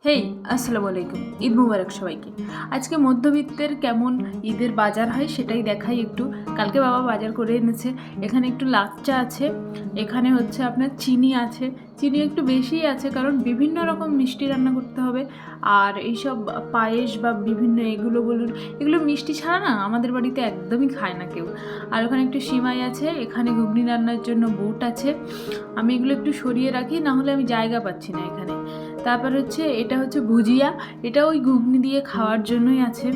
হেই, আসসালামু আলাইকুম। ঈদ মুবারক সবাইকে। আজকে মধ্যবিত্তের কেমন ঈদের বাজার হয় সেটাই দেখাই একটু। কালকে বাবা বাজার করে এনেছে। এখানে একটু লাচ্চা আছে, এখানে হচ্ছে আপনার চিনি আছে। চিনি একটু বেশিই আছে কারণ বিভিন্ন রকম মিষ্টি রান্না করতে হবে। আর এইসব পায়েস বা বিভিন্ন এগুলো বলুন, এগুলো মিষ্টি ছাড়া না আমাদের বাড়িতে একদমই খায় না কেউ। আর ওখানে একটু সিমাই আছে, এখানে ঘুগনি রান্নার জন্য বুট আছে। আমি এগুলো একটু সরিয়ে রাখি, না হলে আমি জায়গা পাচ্ছি না এখানে। তারপর হচ্ছে এটা হচ্ছে ভুজিয়া, এটা ওই ঘুগনি দিয়ে খাওয়ার জন্যই আছে।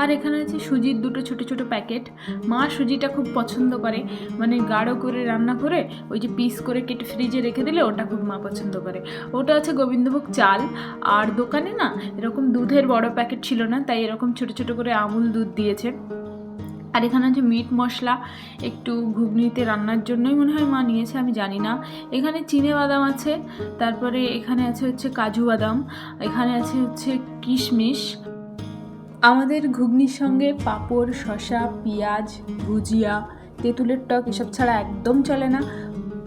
আর এখানে আছে সুজির দুটো ছোট ছোট প্যাকেট। মা সুজিটা খুব পছন্দ করে, মানে গাঢ় করে রান্না করে ওই যে পিস করে কেটে ফ্রিজে রেখে দিলে ওটা খুব মা পছন্দ করে। ওটা আছে গোবিন্দভোগ চাল। আর দোকানে না এরকম দুধের বড় প্যাকেট ছিল না, তাই এরকম ছোট ছোট করে আমুল দুধ দিয়েছে। আর এখানে আছে মিট মশলা, একটু ঘুগনিতে রান্নার জন্যই মনে হয় মা নিয়েছে, আমি জানি না। এখানে চিনে বাদাম আছে, তারপরে এখানে আছে হচ্ছে কাজু বাদাম, এখানে আছে হচ্ছে কিশমিশ। আমাদের ঘুগনির সঙ্গে পাঁপড়, শসা, পেঁয়াজ, ভুজিয়া, তেঁতুলের টক এসব ছাড়া একদম চলে না।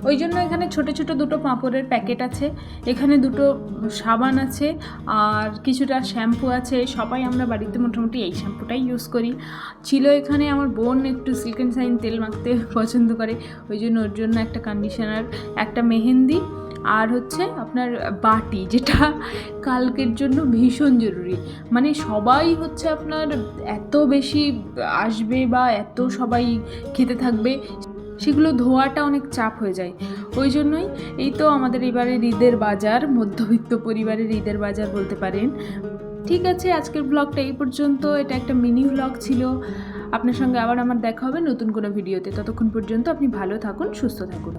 ওই জন্য এখানে ছোট ছোট দুটো পাঁপড়ের প্যাকেট আছে, এখানে দুটো সাবান আছে, আর কিছুটা শ্যাম্পু আছে। সবাই আমরা বাড়িতে মোটামুটি এই শ্যাম্পুটাই ইউজ করি। ছিল এখানে আমার বোন একটু সিল্ক অ্যান্ড শাইন তেল মাখতে পছন্দ করে, ওই জন্য ওর জন্য একটা কন্ডিশনার, একটা মেহেন্দি, আর হচ্ছে আপনার বাটি, যেটা কালকের জন্য ভীষণ জরুরি। মানে সবাই হচ্ছে আপনার এত বেশি আসবে বা এত সবাই খেতে থাকবে, সেগুলো ধোয়াটা অনেক চাপ হয়ে যায়। ওই জন্যই এই তো আমাদের এবারের ঈদের বাজার, মধ্যবিত্ত পরিবারের ঈদের বাজার বলতে পারেন। ঠিক আছে, আজকের ব্লগটা এই পর্যন্ত। এটা একটা মিনি ব্লগ ছিল। আপনার সঙ্গে আবার আমার দেখা হবে নতুন কোনো ভিডিওতে। ততক্ষণ পর্যন্ত আপনি ভালো থাকুন, সুস্থ থাকুন।